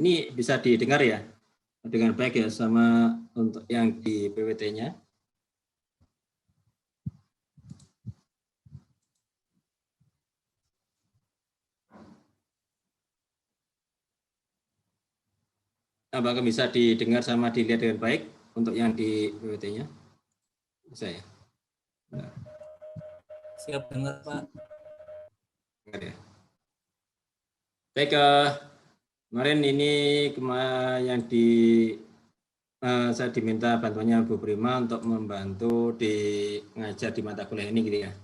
Ini bisa didengar ya dengan baik ya sama untuk yang di PPT-nya. Apakah bisa didengar sama dilihat dengan baik untuk yang di PPT-nya? Bisa ya? Siap dengar, Pak. Dengar ya. Baik, kemarin ini yang saya diminta bantuannya Bu Prima untuk membantu ngajar di mata kuliah ini gitu ya.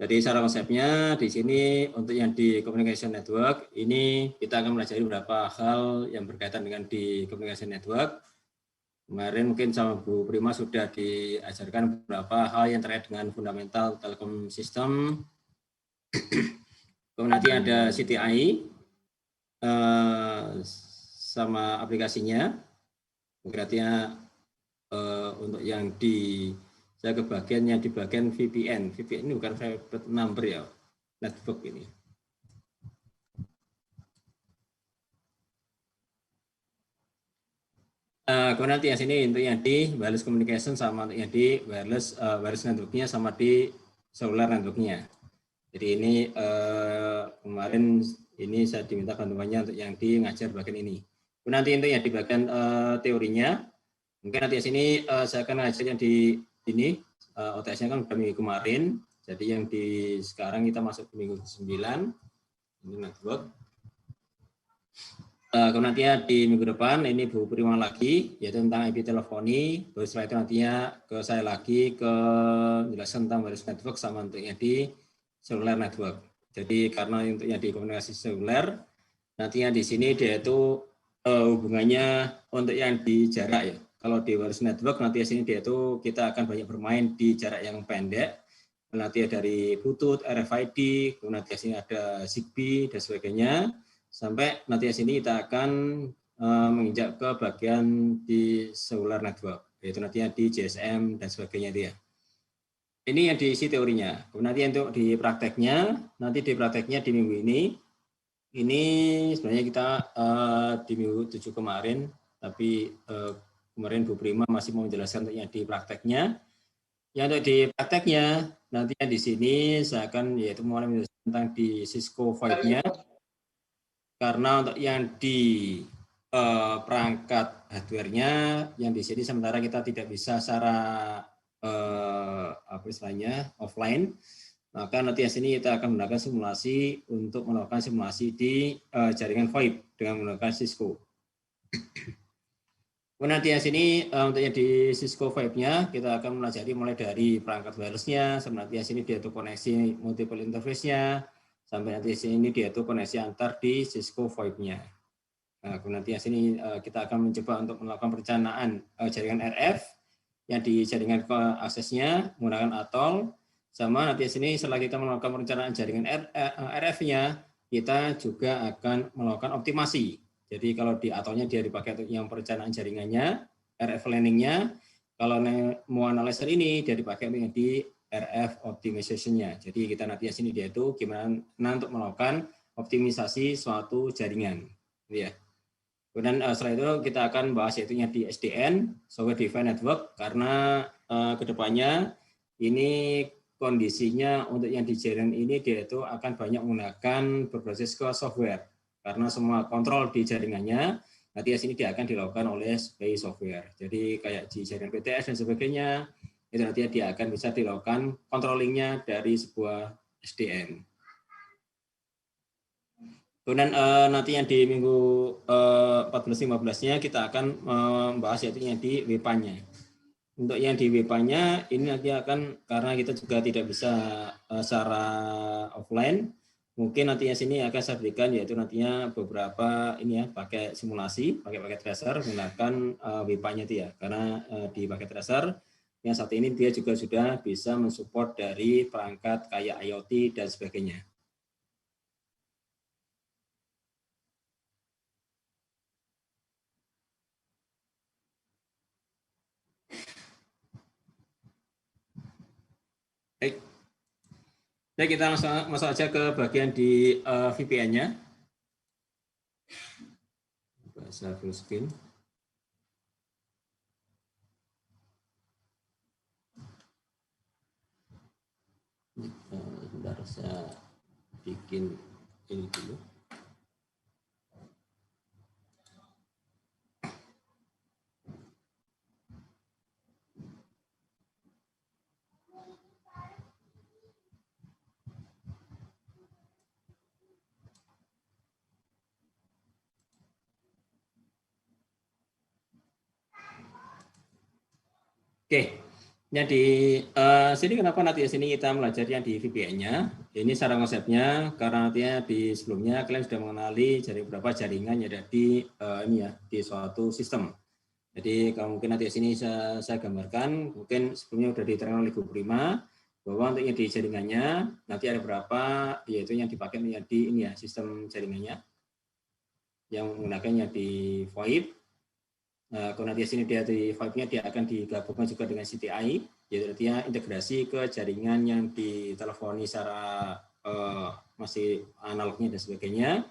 Jadi secara konsepnya di sini untuk yang di Communication Network ini kita akan mempelajari beberapa hal yang berkaitan dengan di Communication Network. Kemarin mungkin sama Bu Prima sudah diajarkan beberapa hal yang terkait dengan fundamental telekom sistem. Kemudian nanti ada CTI sama aplikasinya. Berarti untuk yang saya ke bagian yang di bagian VPN. VPN ini bukan private number ya, network ini. Kemudian nanti yang sini untuk yang di wireless communication sama untuk yang di wireless networknya sama di cellular networknya. Jadi ini kemarin ini saya diminta bantuannya untuk yang di ngajar bagian ini. Kemudian nanti untuk yang di bagian teorinya, mungkin nanti di sini saya akan ngajar yang di ini OTS-nya kan udah minggu kemarin. Jadi yang di sekarang kita masuk ke minggu ke-9 ini network. Kemudian nantinya di minggu depan ini Bu Prima lagi yaitu tentang IP teleponi. Baru setelah itu nantinya ke saya lagi ke menjelaskan tentang wireless network sama untuknya di cellular network. Jadi karena untuknya di komunikasi seluler nantinya di sini dia itu hubungannya untuk yang di jarak ya. Kalau di wireless network nanti di sini dia itu kita akan banyak bermain di jarak yang pendek. Nanti dari Bluetooth, RFID, kemudian di sini ada Zigbee dan sebagainya. Sampai nanti di sini kita akan menginjak ke bagian di cellular network, yaitu nantinya di GSM dan sebagainya dia. Ini yang diisi teorinya. Kemudian nanti untuk di prakteknya, di minggu ini sebenarnya kita di minggu 7 kemarin, tapi kemarin Bu Prima masih mau menjelaskan untuk yang di prakteknya. Yang untuk di prakteknya, nantinya di sini saya akan yaitu mulai menjelaskan tentang di Cisco VoIP-nya. Karena untuk yang di perangkat hardware-nya, yang di sini sementara kita tidak bisa secara apa istilahnya offline, maka nanti di sini kita akan menggunakan simulasi untuk melakukan simulasi di jaringan VoIP dengan menggunakan Cisco. Kemudian nanti di sini untuk yang di Cisco VoIP-nya kita akan mempelajari mulai dari perangkat wireless-nya, sampai nanti di sini dia itu koneksi multiple interface-nya, sampai nanti di sini dia itu koneksi antar di Cisco VoIP-nya. Nah, kemudian nanti di sini kita akan mencoba untuk melakukan perencanaan jaringan RF yang di jaringan aksesnya menggunakan ATOL, sama nanti di sini setelah kita melakukan perencanaan jaringan RF-nya, kita juga akan melakukan optimasi. Jadi kalau di ATOL-nya dia dipakai untuk yang perencanaan jaringannya, RF planning-nya, kalau mau analyzer ini dia dipakai untuk di RF optimization-nya. Jadi kita nanti di sini dia itu gimana untuk melakukan optimisasi suatu jaringan. Ya. Kemudian setelah itu kita akan bahas yaitu di SDN, Software Defined Network, karena kedepannya ini kondisinya untuk yang di jaringan ini dia itu akan banyak menggunakan berbasis ke software, karena semua kontrol di jaringannya nanti di sini dia akan dilakukan oleh sebagai software. Jadi kayak di jaringan PTS dan sebagainya, itu nanti dia akan bisa dilakukan controllingnya dari sebuah SDN. Kemudian nanti yang di minggu 14-15-nya kita akan membahas yaitu yang di WIPA-nya. Untuk yang di WIPA-nya ini nanti akan, karena kita juga tidak bisa secara offline, mungkin nantinya sini akan saya berikan yaitu nantinya beberapa ini ya, pakai simulasi, pakai paket tracer menggunakan WIPA-nya itu ya. Karena di paket tracer yang saat ini dia juga sudah bisa mensupport dari perangkat kayak IoT dan sebagainya. Baik. Baik, kita langsung masuk aja ke bagian di VPN-nya. Saya full screen. Sebentar, saya bikin ini dulu. Oke, jadi sini kenapa nanti di sini kita belajar yang di VPN-nya? Ini secara konsepnya karena nantinya di sebelumnya kalian sudah mengenali beberapa jaringan yang ada di ini ya di suatu sistem. Jadi kalau mungkin nanti di sini saya gambarkan, mungkin sebelumnya sudah diterangkan oleh Bu Prima bahwa untuk yang di jaringannya nanti ada berapa, yaitu yang dipakai menjadi ini ya sistem jaringannya yang menggunakannya di VoIP. Nah, kalau nanti sini dia di VoIP-nya dia akan digabungkan juga dengan CTI, yaitu artinya integrasi ke jaringan yang diteleponi secara masih analognya dan sebagainya.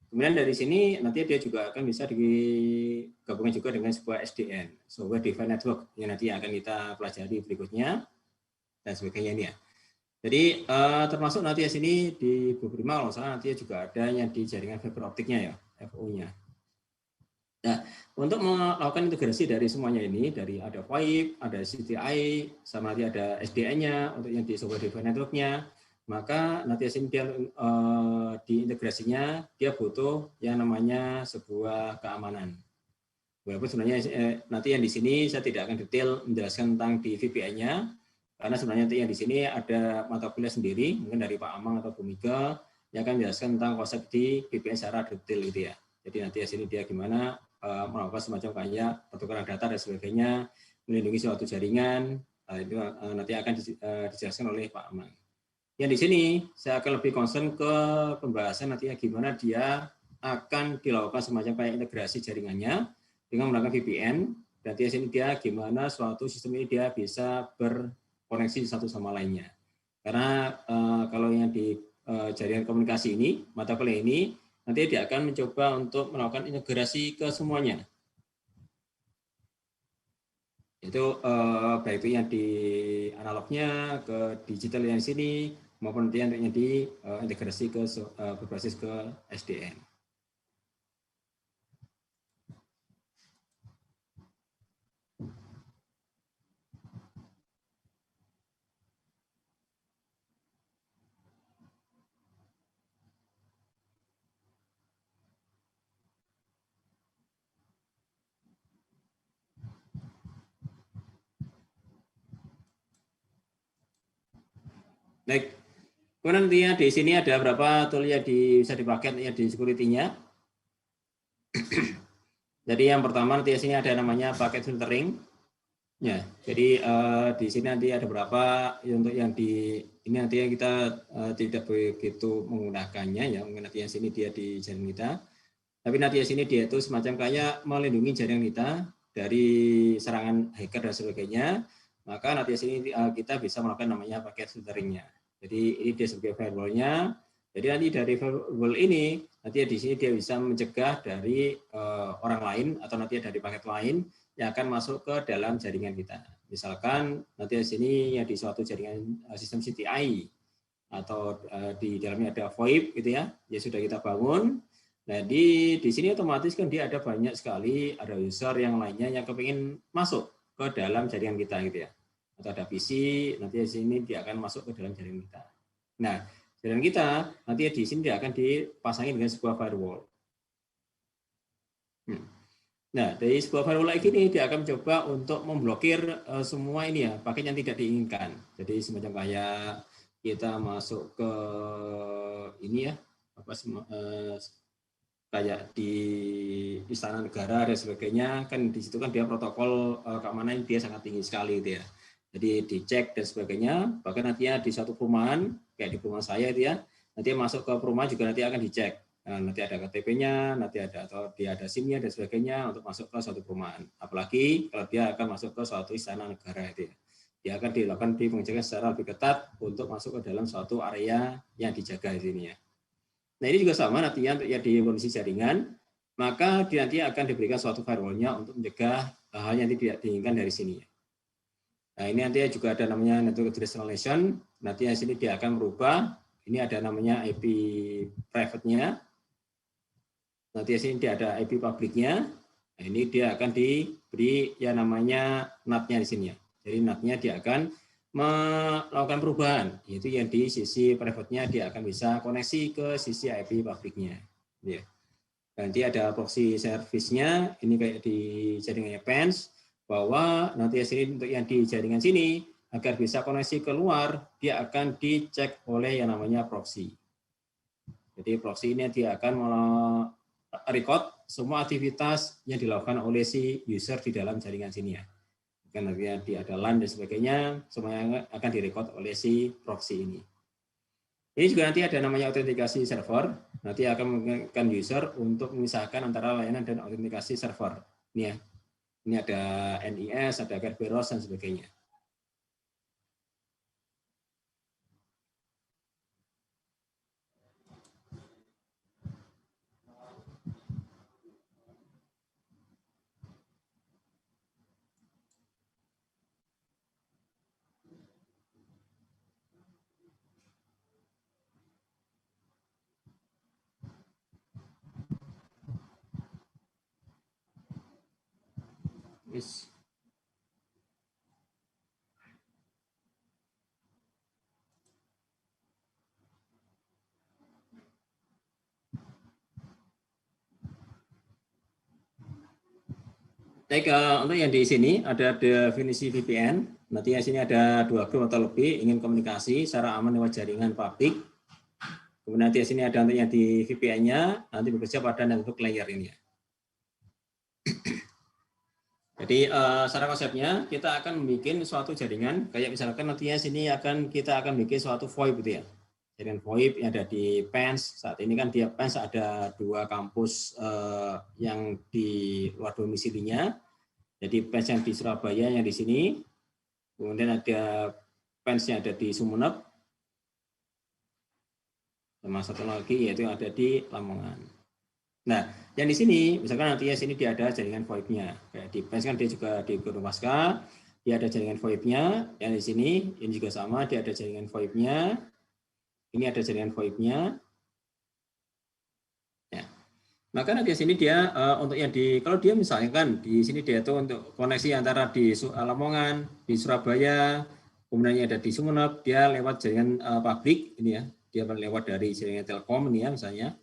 Kemudian dari sini nanti dia juga akan bisa digabungkan juga dengan sebuah SDN, Software Defined Network, yang nanti akan kita pelajari berikutnya dan sebagainya ini ya. Jadi termasuk nanti di sini di Bu Prima kalau salah nanti juga ada yang di jaringan fiber optiknya ya, FO-nya. Nah, untuk melakukan integrasi dari semuanya ini, dari ada VoIP, ada CTI, sama nanti ada SDN-nya untuk yang di Software Defined Network-nya, maka nanti dia di integrasinya dia butuh yang namanya sebuah keamanan. Walaupun sebenarnya nanti yang di sini saya tidak akan detail menjelaskan tentang di VPN-nya, karena sebenarnya nanti yang di sini ada mata kuliah sendiri, mungkin dari Pak Amang atau Bu Mika, yang akan menjelaskan tentang konsep di VPN secara detail gitu ya. Jadi nanti di sini dia gimana melakukan semacam kayak pertukaran data dan sebagainya, melindungi suatu jaringan, itu nanti akan dijelaskan oleh Pak Amang. Yang di sini saya akan lebih concern ke pembahasan nantinya gimana dia akan dilakukan semacam kayak integrasi jaringannya dengan menggunakan VPN, dan di sini dia gimana suatu sistem ini dia bisa berkoneksi satu sama lainnya. Karena kalau yang di jaringan komunikasi ini, mata kuliah ini, nanti dia akan mencoba untuk melakukan integrasi ke semuanya. Itu baik itu yang di analognya, ke digital yang di sini, maupun nanti yang di integrasi ke berbasis ke SDN. Baik, kemudian nantinya di sini ada berapa tool yang bisa dipakai ya di security-nya. Jadi yang pertama nanti di sini ada namanya paket filtering. Ya, jadi di sini nanti ada berapa untuk yang di ini nanti yang kita tidak begitu menggunakannya ya, mungkin nanti yang sini dia di jaringan kita. Tapi nanti di sini dia itu semacam kayak melindungi jaringan kita dari serangan hacker dan sebagainya. Maka nanti di sini kita bisa melakukan namanya paket filteringnya. Jadi ini dia sebagai firewall-nya. Jadi nanti dari firewall ini nanti di sini dia bisa mencegah dari orang lain atau nanti dari paket lain yang akan masuk ke dalam jaringan kita. Misalkan nanti di sini yang di suatu jaringan sistem CTI atau di dalamnya ada VoIP gitu ya, ya sudah kita bangun. Nah di sini otomatis kan dia ada banyak sekali ada user yang lainnya yang kepingin masuk ke dalam jaringan kita gitu ya. Atau ada PC, nanti di sini dia akan masuk ke dalam jaringan kita. Nah, jaringan kita nanti di sini dia akan dipasangin dengan sebuah firewall. Nah, dari sebuah firewall lagi ini dia akan mencoba untuk memblokir semua ini ya, paket yang tidak diinginkan. Jadi semacam kayak kita masuk ke ini ya, apa kayak di istana negara dan sebagainya, kan di situ kan dia protokol keamanan dia sangat tinggi sekali gitu ya. Jadi dicek dan sebagainya, bahkan nantinya di suatu perumahan, kayak di perumahan saya itu ya, nanti masuk ke perumahan juga nanti akan dicek. Nah, nanti ada KTP-nya, nanti ada atau dia ada SIM-nya dan sebagainya untuk masuk ke suatu perumahan. Apalagi kalau dia akan masuk ke suatu istana negara itu ya. Dia akan dilakukan di pengecekan secara lebih ketat untuk masuk ke dalam suatu area yang dijaga di sini ya. Nah ini juga sama nantinya untuk ya di kondisi jaringan, maka nanti akan diberikan suatu firewall-nya untuk mencegah hal yang tidak diinginkan dari sini. Nah, ini nanti juga ada namanya network address translation. Nanti di sini dia akan merubah. Ini ada namanya IP private-nya. Nanti di sini dia ada IP public-nya. Nah, ini dia akan diberi yang namanya NAT-nya di sini ya. Jadi NAT-nya dia akan melakukan perubahan, yaitu yang di sisi private-nya dia akan bisa koneksi ke sisi IP public-nya. Ya. Nanti ada proxy service-nya, ini kayak di jaringannya PANS, bahwa nanti sini untuk yang di jaringan sini, agar bisa koneksi keluar, dia akan dicek oleh yang namanya proxy. Jadi proxy ini dia akan record semua aktivitas yang dilakukan oleh si user di dalam jaringan sini ya. Karena dia ada LAN dan sebagainya, semuanya akan direkod oleh si proxy ini. Ini juga nanti ada namanya autentikasi server, nanti akan memungkinkan user untuk memisahkan antara layanan dan autentikasi server. Ini ya, ini ada NIS, ada Kerberos dan sebagainya. Yes. Baik, untuk yang di sini ada definisi VPN. Nanti di sini ada 2 grup atau lebih ingin komunikasi secara aman lewat jaringan publik. Kemudian nanti di sini ada untuk yang di VPN-nya nanti bekerja pada network layer ini ya. Jadi secara konsepnya kita akan membuat suatu jaringan kayak misalkan nantinya sini kita akan bikin suatu VoIP gitu ya. Jaringan VoIP yang ada di PANS. Saat ini kan di PANS ada 2 kampus yang di luar domisilinya. Jadi PANS yang di Surabaya yang di sini. Kemudian ada PANS yang ada di Sumeneb. Sama satu lagi yaitu yang ada di Lamongan. Nah, yang di sini, misalkan nantinya sini dia ada jaringan VoIP-nya. Kayak di PANS kan dia juga di Guru Pasca, dia ada jaringan VoIP-nya. Yang di sini, ini juga sama, dia ada jaringan VoIP-nya. Ini ada jaringan VoIP-nya. Ya. Maka nanti di sini dia untuk yang di, kalau dia misalnya kan di sini dia itu untuk koneksi antara di Lamongan, di Surabaya, kemudian ada di Sumeneb, dia lewat jaringan publik ini ya. Dia lewat dari jaringan Telkom ini ya misalnya.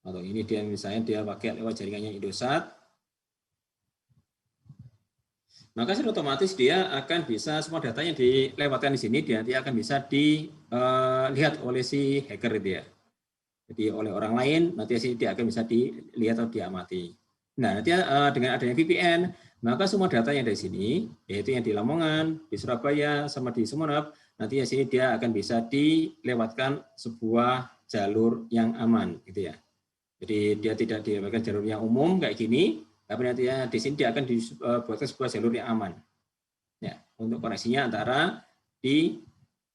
Atau ini dia misalnya dia pakai lewat jaringannya Indosat, maka secara otomatis dia akan bisa semua datanya dilewatkan di sini, dia nanti akan bisa dilihat oleh si hacker itu ya. Jadi oleh orang lain nanti sini dia akan bisa dilihat atau diamati. Nah nanti dengan adanya VPN, maka semua data yang dari sini, yaitu yang di Lamongan, di Surabaya, sama di Sumeneb, nanti di sini dia akan bisa dilewatkan sebuah jalur yang aman, gitu ya. Jadi dia tidak dilewatkan jalur yang umum kayak gini, tapi nantinya di sini dia akan dibuatkan sebuah jalur yang aman. Ya, untuk koneksinya antara di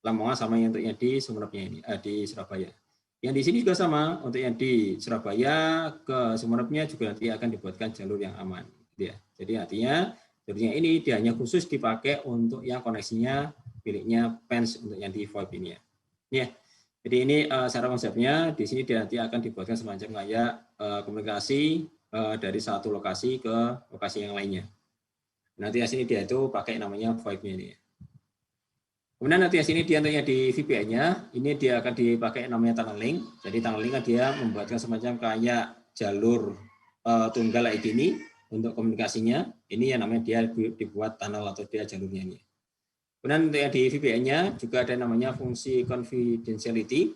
Lamongan sama yang untuk yang di Sumenebnya ini, di Surabaya. Yang di sini juga sama, untuk yang di Surabaya ke Sumenebnya juga nanti akan dibuatkan jalur yang aman. Ya. Jadi artinya jalurnya ini dia hanya khusus dipakai untuk yang koneksinya miliknya PANS untuk yang di VoIP ini ya. Ya. Jadi ini secara konsepnya di sini nanti akan dibuatkan semacam kayak komunikasi dari satu lokasi ke lokasi yang lainnya. Nanti di sini dia itu pakai namanya VoIP-nya ini. Kemudian nanti di sini dia tentunya di VPN-nya, ini dia akan dipakai namanya tunneling. Jadi tunneling kan dia membuatkan semacam kayak jalur tunggal kayak gini untuk komunikasinya. Ini yang namanya dia dibuat tunnel atau dia jalurnya ini. Kemudian untuk yang di VPN-nya juga ada namanya fungsi confidentiality.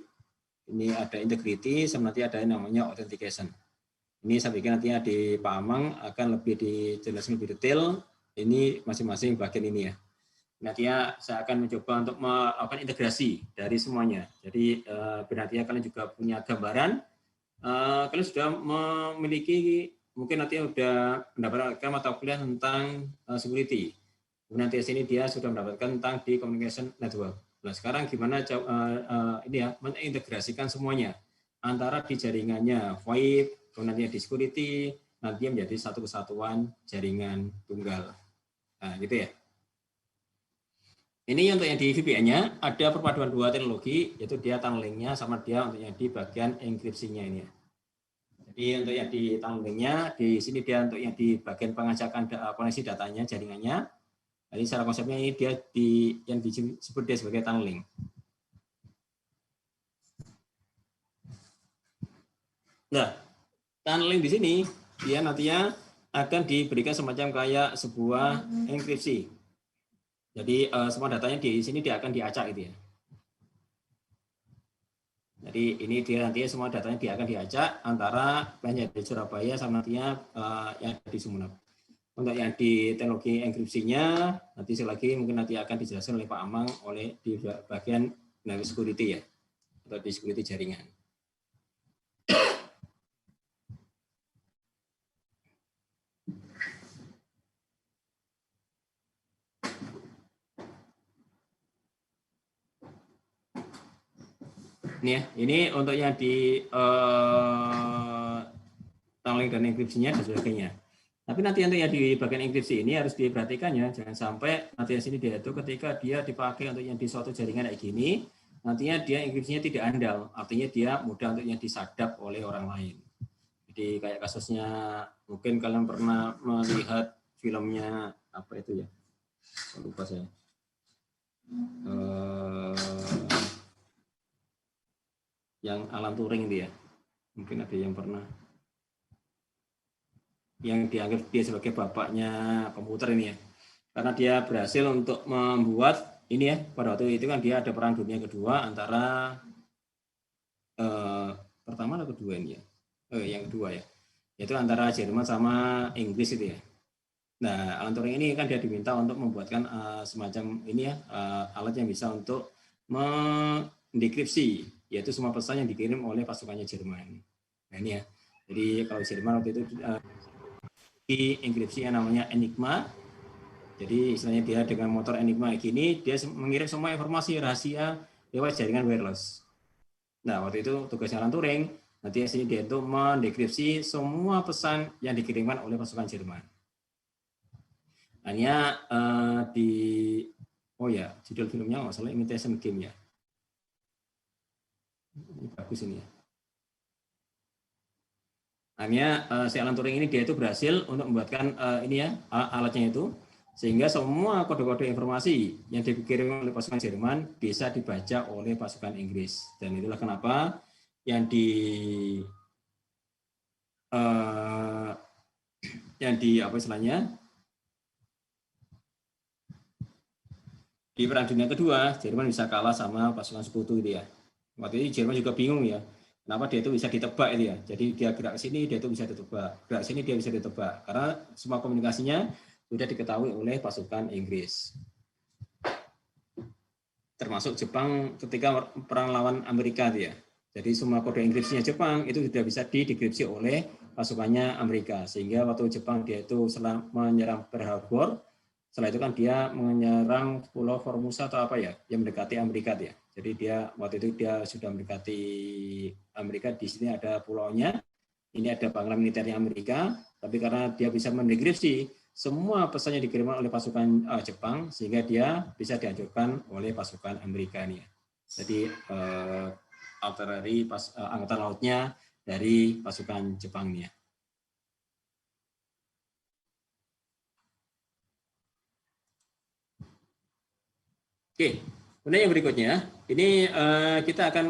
Ini ada integrity, sama nanti ada yang namanya authentication. Ini saya pikir nantinya di Pak Amang akan lebih dijelaskan lebih detail. Ini masing-masing bagian ini ya. Nantinya saya akan mencoba untuk melakukan integrasi dari semuanya. Jadi berarti kalian juga punya gambaran. Kalian sudah memiliki, mungkin nanti sudah mendapatkan mata kuliah tentang security. Nanti di sini dia sudah mendapatkan tentang di communication network. Nah sekarang gimana ini ya mengintegrasikan semuanya. antara di jaringannya VoIP, kemudian di security, nanti menjadi satu kesatuan jaringan tunggal. Nah, gitu ya. Ini untuk yang di VPN-nya ada perpaduan dua teknologi, yaitu dia tunneling-nya sama dia untuk yang di bagian enkripsinya ini ya. Jadi untuk yang di tunneling-nya, di sini dia untuk yang di bagian pengajakan koneksi datanya, jaringannya. Jadi secara konsepnya ini dia yang disebut dia sebagai tunneling. Nah, tunneling di sini dia nantinya akan diberikan semacam kayak sebuah enkripsi. Jadi semua datanya di sini dia akan diacak gitu ya. Jadi ini dia nantinya semua datanya dia akan diacak antara yang di Surabaya sama nantinya yang di Sumeneb. Untuk yang di teknologi enkripsinya nanti lagi mungkin nanti akan dijelaskan oleh Pak Amang oleh di bagian security ya, atau di security jaringan. Ini ya, ini untuk yang di tunneling dan enkripsinya dan sebagainya. Tapi nanti yang di bagian enkripsi ini harus diperhatikan ya, jangan sampai nanti di sini dia itu ketika dia dipakai untuk yang di suatu jaringan kayak gini, nantinya dia enkripsinya tidak andal, artinya dia mudah untuk yang disadap oleh orang lain. Jadi kayak kasusnya mungkin kalian pernah melihat filmnya apa itu ya, lupa saya. Yang Alan Turing itu ya, mungkin ada yang pernah, yang dianggap dia sebagai bapaknya komputer ini ya, karena dia berhasil untuk membuat ini ya, pada waktu itu kan dia ada perang dunia kedua antara pertama atau kedua ini ya, yang kedua ya, yaitu antara Jerman sama Inggris itu ya. Nah, Alan Turing ini kan dia diminta untuk membuatkan semacam ini ya, alat yang bisa untuk mendekripsi, yaitu semua pesan yang dikirim oleh pasukannya Jerman. Nah ini ya, jadi kalau Jerman waktu itu di enkripsi yang namanya Enigma. Jadi istilahnya dia dengan motor Enigma gini, dia mengirim semua informasi rahasia lewat jaringan wireless. Nah waktu itu tugasnya Alan Turing, nanti sini dia itu mendekripsi semua pesan yang dikirimkan oleh pasukan Jerman. Hanya oh ya, judul filmnya nggak salah Imitation Game ya. Ini bagus ini ya. Hanya si Alan Turing ini dia itu berhasil untuk membuatkan ini ya, alatnya itu, sehingga semua kode-kode informasi yang dikirim oleh pasukan Jerman bisa dibaca oleh pasukan Inggris. Dan itulah kenapa yang di apa istilahnya, di Perang Dunia Kedua, Jerman bisa kalah sama pasukan sekutu gitu ya. Waktu itu Jerman juga bingung ya, kenapa dia itu bisa ditebak itu ya. Jadi dia gerak ke sini, dia itu bisa ditebak. Gerak ke sini, dia bisa ditebak. Karena semua komunikasinya sudah diketahui oleh pasukan Inggris. Termasuk Jepang ketika perang lawan Amerika dia. Jadi semua kode enkripsinya Jepang itu sudah bisa didekripsi oleh pasukannya Amerika. Sehingga waktu Jepang dia itu setelah menyerang Pearl Harbor, setelah itu kan dia menyerang Pulau Formosa atau apa ya, yang mendekati Amerika ya. Jadi dia waktu itu dia sudah mendekati Amerika, di sini ada pulaunya, ini ada pangkalan militernya Amerika, tapi karena dia bisa mendekripsi semua pesan yang dikirimkan oleh pasukan Jepang, sehingga dia bisa dihancurkan oleh pasukan Amerika nih. Jadi artileri angkatan lautnya dari pasukan Jepang nih ya. Oke, kemudian yang berikutnya, ini kita akan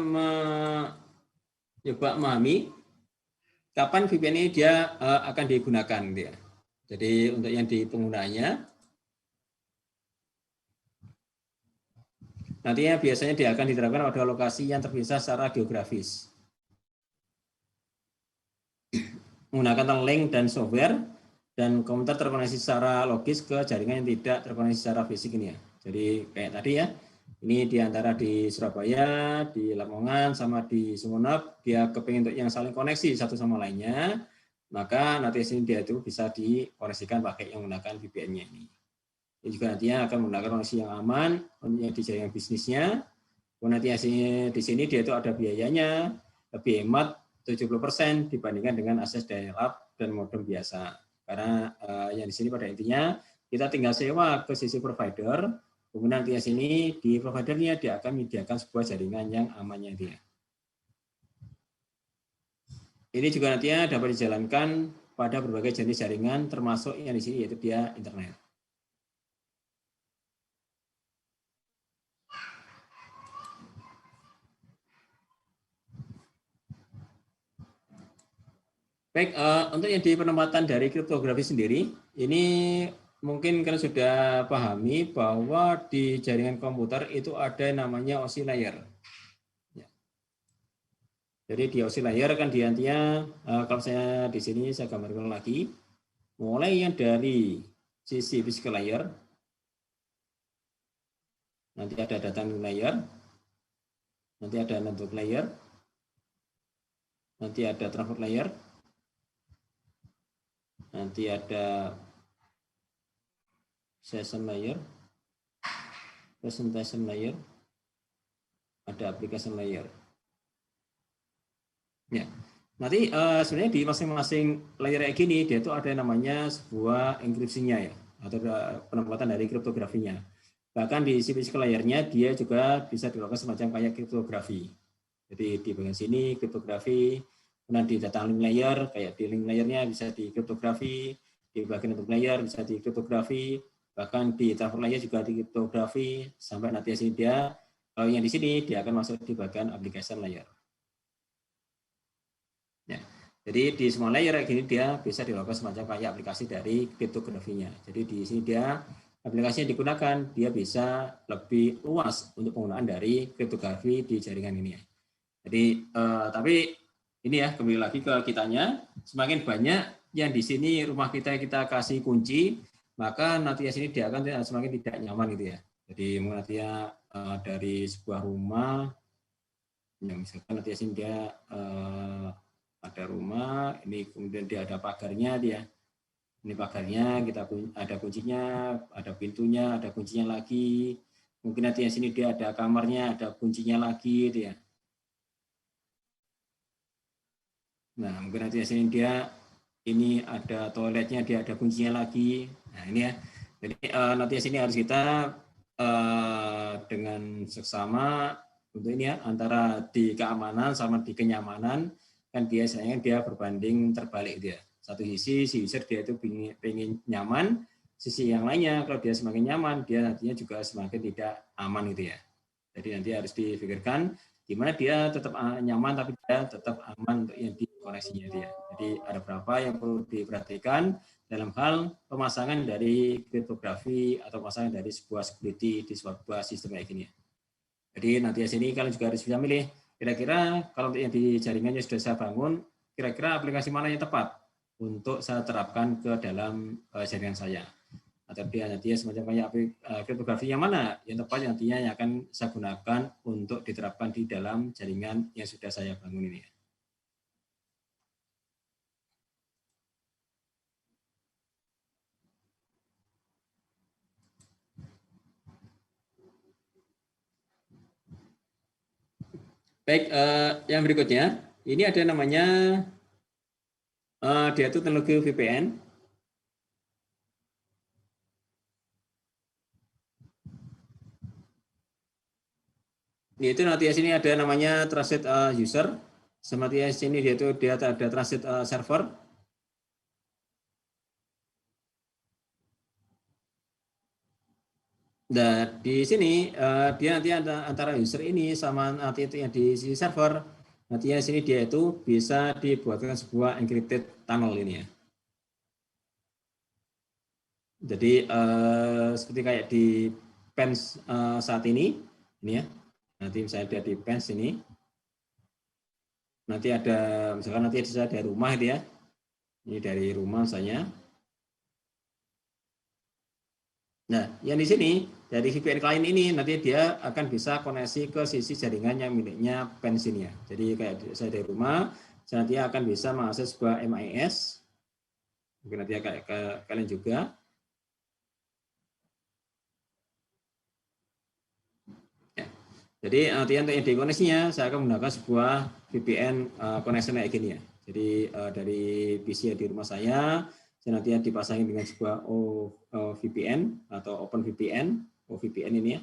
coba memahami kapan VPN ini dia akan digunakan. Dia. Jadi untuk yang di penggunaannya, nantinya biasanya dia akan diterapkan pada lokasi yang terpisah secara geografis. Menggunakan tunneling dan software, dan komputer terkoneksi secara logis ke jaringan yang tidak terkoneksi secara fisik ini ya. Jadi kayak tadi ya, ini di antara di Surabaya, di Lamongan, sama di Sumeneb, dia kepingin untuk yang saling koneksi satu sama lainnya, maka nanti sini dia itu bisa dikoneksikan pakai yang menggunakan VPN-nya ini. Ini juga nantinya akan menggunakan koneksi yang aman untuk yang di jaringan bisnisnya. Nanti di sini dia itu ada biayanya, lebih hemat 70% dibandingkan dengan akses dial-up dan modem biasa. Karena yang di sini pada intinya kita tinggal sewa ke sisi provider, kemudian nanti di sini di providernya dia akan menyediakan sebuah jaringan yang amannya dia. Ini juga nantinya dapat dijalankan pada berbagai jenis jaringan, termasuk yang di sini yaitu dia internet. Baik, untuk yang di penempatan dari kriptografi sendiri, ini mungkin kalian sudah pahami bahwa di jaringan komputer itu ada yang namanya OSI layer. Ya. Jadi di OSI layer kan nantinya, kalau saya di sini saya gambarkan lagi, mulai yang dari sisi physical layer, nanti ada data layer, nanti ada network layer, nanti ada transport layer, nanti ada session layer, presentation layer, ada application layer. Ya, nanti sebenarnya di masing-masing layer kayak gini dia itu ada yang namanya sebuah enkripsinya ya, atau penempatan dari kriptografinya. Bahkan di physical layernya dia juga bisa dilakukan semacam kayak kriptografi. Jadi di bagian sini kriptografi, kemudian di data link layer, kayak di link layernya bisa di kriptografi, di bagian network layer bisa di kriptografi, bahkan di transport layer juga di kriptografi, sampai nanti sini dia, yang di sini dia akan masuk di bagian application layer. Ya. Jadi di semua layer kayak gini dia bisa dilakukan semacam kayak aplikasi dari kriptografinya. Jadi di sini dia aplikasi yang digunakan dia bisa lebih luas untuk penggunaan dari kriptografi di jaringan ini. Jadi tapi ini ya kembali lagi ke kitanya, semakin banyak yang di sini rumah kita kasih kunci, maka nanti di sini dia akan semakin tidak nyaman gitu ya. Jadi nanti dari sebuah rumah, yang misalkan nanti di sini dia ada rumah, ini kemudian dia ada pagarnya dia. Ini pagarnya, kita ada kuncinya, ada pintunya, ada kuncinya lagi. Mungkin nanti di sini dia ada kamarnya, ada kuncinya lagi gitu ya. Nah, mungkin nanti di sini dia ini ada toiletnya, dia ada kuncinya lagi. Nah, ini ya. Jadi nanti di sini harus kita dengan seksama untuk ini ya, antara di keamanan sama di kenyamanan kan biasanya dia berbanding terbalik dia. Satu sisi si user dia itu pengen nyaman, sisi yang lainnya kalau dia semakin nyaman dia nantinya juga semakin tidak aman gitu ya. Jadi nanti harus dipikirkan gimana dia tetap nyaman tapi dia tetap aman untuk yang di koneksinya dia. Jadi ada beberapa yang perlu diperhatikan dalam hal pemasangan dari kriptografi atau pemasangan dari sebuah security di sebuah sistem kayak gini. Jadi nanti di sini kalian juga harus bisa milih kira-kira kalau yang di jaringannya sudah saya bangun, kira-kira aplikasi mana yang tepat untuk saya terapkan ke dalam jaringan saya. Atau dia nantinya semacam kayak kriptografi yang mana yang tepat yang nantinya yang akan saya gunakan untuk diterapkan di dalam jaringan yang sudah saya bangun ini. Baik, yang berikutnya ini ada namanya dia itu teknologi VPN. Itu nanti di sini ada namanya trusted user, sama di sini dia ada trusted server. Dan di sini dia nanti antara user ini sama nanti itu yang di sisi server, nanti di sini dia itu bisa dibuatkan sebuah encrypted tunnel ini ya. Jadi seperti kayak di PENS saat ini ya. Nanti misalnya dia di PENS ini, nanti ada misalkan nanti bisa dari rumah itu ya. Ini dari rumah misalnya. Nah, yang di sini dari VPN client ini nanti dia akan bisa koneksi ke sisi jaringan yang miliknya PENS ini ya. Jadi kayak saya dari rumah, saya nanti akan bisa mengakses sebuah MIS. Mungkin nanti kayak ke kalian juga. Ya. Jadi nanti untuk ID koneksinya saya akan menggunakan sebuah VPN connection kayak gini ya. Jadi dari PC di rumah saya nanti dipasangin dengan sebuah VPN atau Open VPN, OVPN ini ya.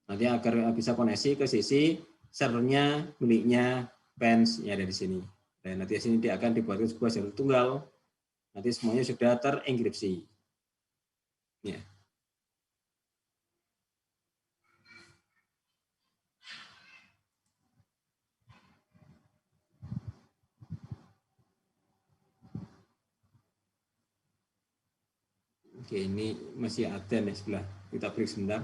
Nanti agar bisa koneksi ke sisi servernya miliknya fans yang ada di sini. Dan nanti di sini dia akan dibuatkan sebuah jalur tunggal. Nanti semuanya sudah terenkripsi. Ya. Oke, ini masih ada nih sebelah. Kita break sebentar.